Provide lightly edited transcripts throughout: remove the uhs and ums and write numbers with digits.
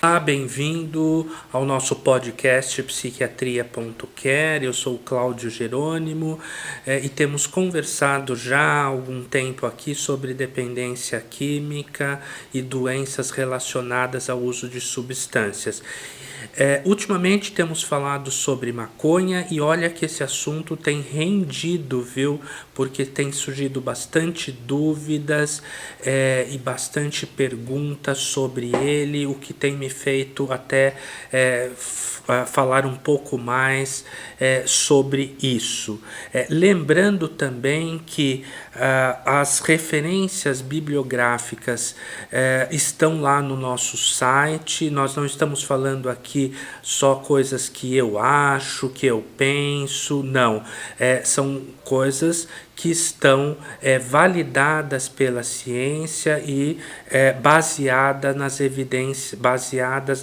Olá, bem-vindo ao nosso podcast Psiquiatria.care. Eu sou o Cláudio Jerônimo e temos conversado já há algum tempo aqui sobre dependência química e doenças relacionadas ao uso de substâncias. Ultimamente temos falado sobre maconha e olha que esse assunto tem rendido, viu? Porque tem surgido bastante dúvidas e bastante perguntas sobre ele, o que tem me feito até falar um pouco mais sobre isso. Lembrando também que as referências bibliográficas estão lá no nosso site. Nós não estamos falando aqui só coisas que eu acho, que eu penso, não. São coisas que estão validadas pela ciência e baseadas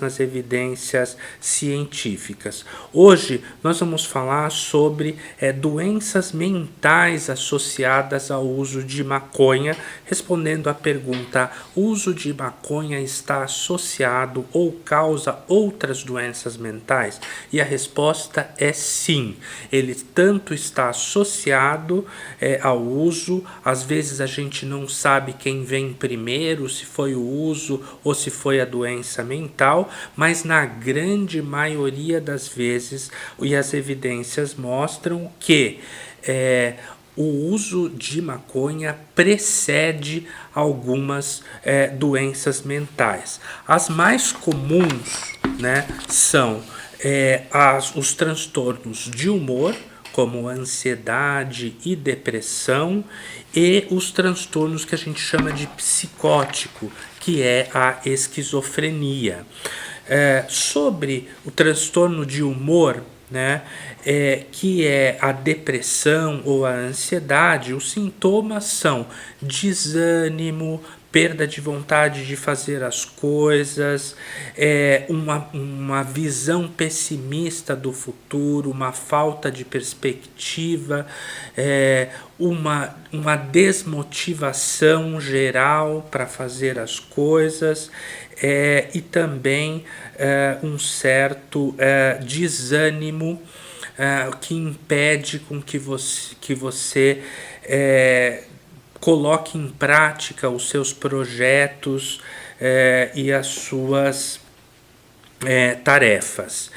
nas evidências científicas. Hoje nós vamos falar sobre doenças mentais associadas ao uso de maconha, respondendo à pergunta: o uso de maconha está associado ou causa outras doenças mentais? E a resposta é sim. Ele tanto está associado ao uso, às vezes a gente não sabe quem vem primeiro, se foi o uso ou se foi a doença mental, mas na grande maioria das vezes, e as evidências mostram que o uso de maconha precede algumas doenças mentais. As mais comuns, né, são os transtornos de humor, como ansiedade e depressão, e os transtornos que a gente chama de psicótico, que é a esquizofrenia. Sobre o transtorno de humor, né, que é a depressão ou a ansiedade, os sintomas são desânimo, perda de vontade de fazer as coisas, uma visão pessimista do futuro, uma falta de perspectiva, uma desmotivação geral para fazer as coisas, e também um certo desânimo que impede com que você coloque em prática os seus projetos e as suas tarefas.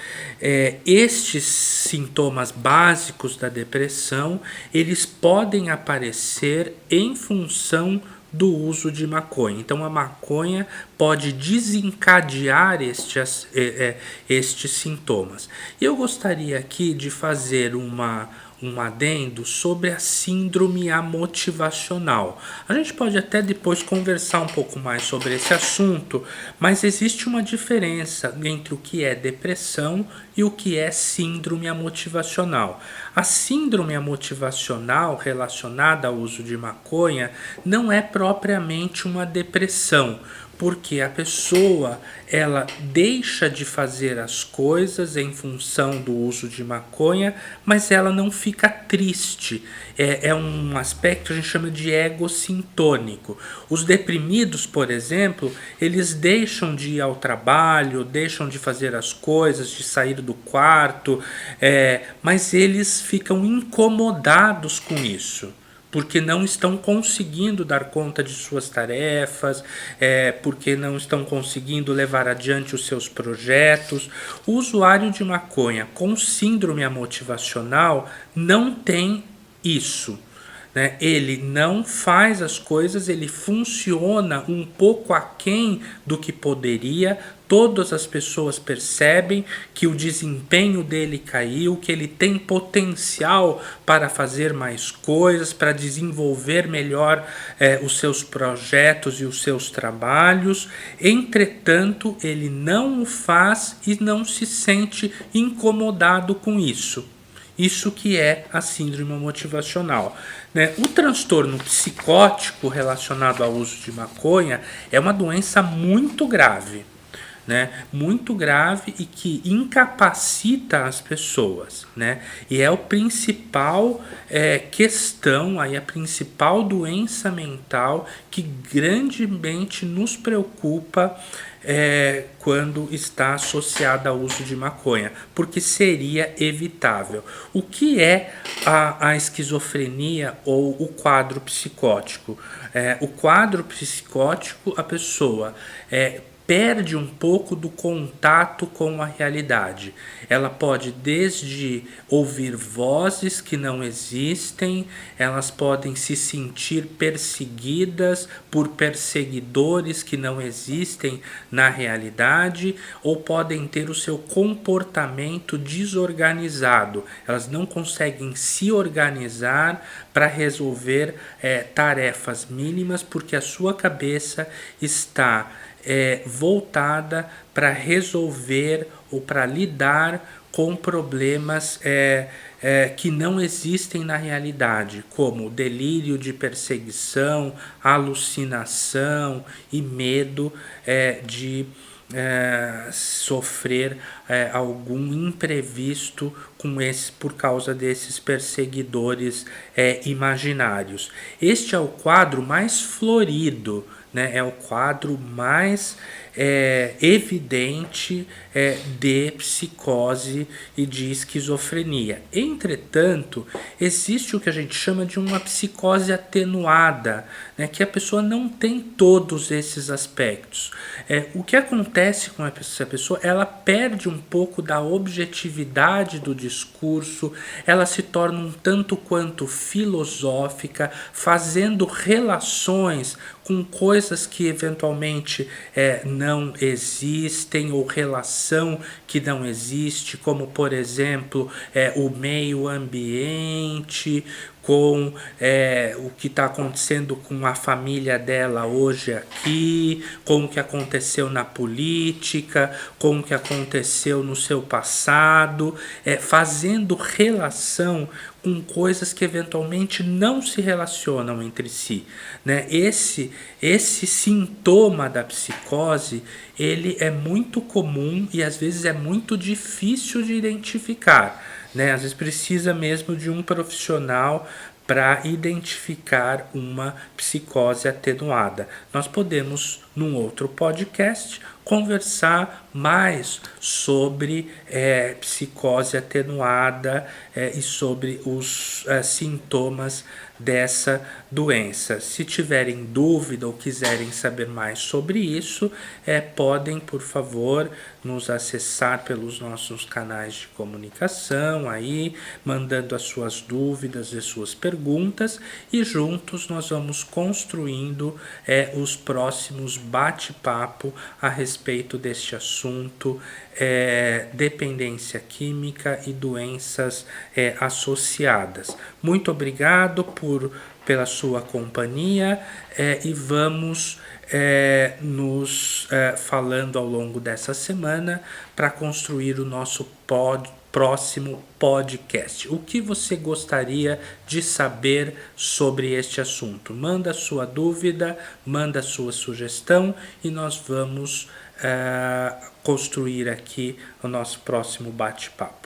Estes sintomas básicos da depressão, eles podem aparecer em função do uso de maconha. Então a maconha pode desencadear estes sintomas. Eu gostaria aqui de fazer um adendo sobre a síndrome amotivacional. A gente pode até depois conversar um pouco mais sobre esse assunto, mas existe uma diferença entre o que é depressão e o que é síndrome amotivacional. A síndrome amotivacional relacionada ao uso de maconha não é propriamente uma depressão, porque a pessoa ela deixa de fazer as coisas em função do uso de maconha, mas ela não fica triste. É um aspecto que a gente chama de egocintônico. Os deprimidos, por exemplo, eles deixam de ir ao trabalho, deixam de fazer as coisas, de sair do quarto, mas eles ficam incomodados com isso, porque não estão conseguindo dar conta de suas tarefas, porque não estão conseguindo levar adiante os seus projetos. O usuário de maconha com síndrome amotivacional não tem isso, né? Ele não faz as coisas, ele funciona um pouco aquém do que poderia. Todas as pessoas percebem que o desempenho dele caiu, que ele tem potencial para fazer mais coisas, para desenvolver melhor os seus projetos e os seus trabalhos. Entretanto, ele não o faz e não se sente incomodado com isso. Isso que é a síndrome motivacional, né? O transtorno psicótico relacionado ao uso de maconha é uma doença muito grave. né, muito grave e que incapacita as pessoas, né, e é o principal questão, aí a principal doença mental que grandemente nos preocupa quando está associada ao uso de maconha, porque seria evitável. O que é a esquizofrenia ou o quadro psicótico? O quadro psicótico, a pessoa perde um pouco do contato com a realidade. Ela pode desde ouvir vozes que não existem, elas podem se sentir perseguidas por perseguidores que não existem na realidade, ou podem ter o seu comportamento desorganizado. Elas não conseguem se organizar para resolver tarefas mínimas porque a sua cabeça está voltada para resolver ou para lidar com problemas que não existem na realidade, como delírio de perseguição, alucinação e medo de sofrer algum imprevisto por causa desses perseguidores imaginários. Este é o quadro mais florido, né? É o quadro mais evidente de psicose e de esquizofrenia. Entretanto, existe o que a gente chama de uma psicose atenuada, né? Que a pessoa não tem todos esses aspectos. O que acontece com essa pessoa? Ela perde um pouco da objetividade do discurso, ela se torna um tanto quanto filosófica, fazendo relações com coisas que eventualmente não existem, ou relação que não existe, como por exemplo o meio ambiente, com o que está acontecendo com a família dela hoje aqui, com o que aconteceu na política, com o que aconteceu no seu passado, fazendo relação com coisas que eventualmente não se relacionam entre si, né? Esse sintoma da psicose, ele é muito comum e às vezes é muito difícil de identificar, né? Às vezes precisa mesmo de um profissional para identificar uma psicose atenuada. Nós podemos, num outro podcast, conversar mais sobre psicose atenuada e sobre os sintomas dessa doença. Se tiverem dúvida ou quiserem saber mais sobre isso, podem, por favor, nos acessar pelos nossos canais de comunicação, aí, mandando as suas dúvidas e suas perguntas, e juntos nós vamos construindo os próximos bate-papo a respeito deste assunto, dependência química e doenças associadas. Muito obrigado pela sua companhia e vamos nos falando ao longo dessa semana para construir o nosso próximo podcast. O que você gostaria de saber sobre este assunto? Manda sua dúvida, manda sua sugestão e nós vamos construir aqui o nosso próximo bate-papo.